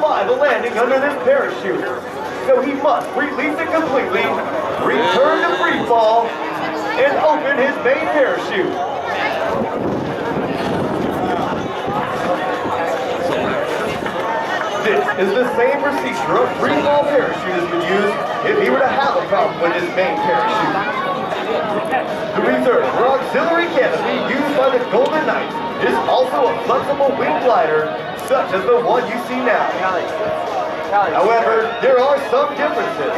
survive a landing under this parachute. So he must release it completely, return to free fall, and open his main parachute. This is the same procedure a free fall parachutist would use if he were to have a problem with his main parachute. The reserve or auxiliary canopy used by the Golden Knights is also a flexible wing glider, such as the one you see now. However, there are some differences.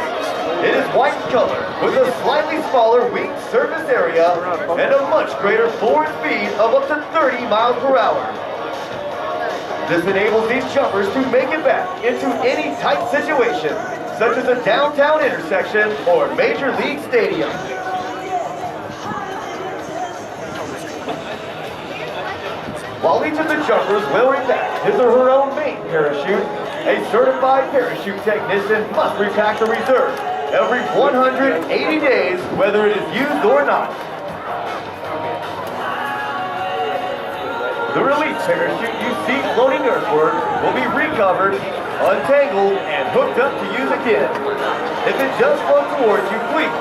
It is white in color, with a slightly smaller wing surface area and a much greater forward speed of up to 30 miles per hour. This enables these jumpers to make it back into any tight situation, such as a downtown intersection or major league stadium. While each of the jumpers will repack his or her own main parachute, a certified parachute technician must repack the reserve every 180 days, whether it is used or not. The release parachute you see floating earthward will be recovered, untangled, and hooked up to use again. If it does float towards you, please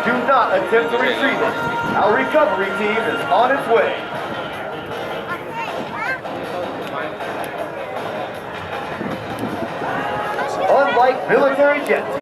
do not attempt to retrieve it. Our recovery team is on its way. Unlike military jets,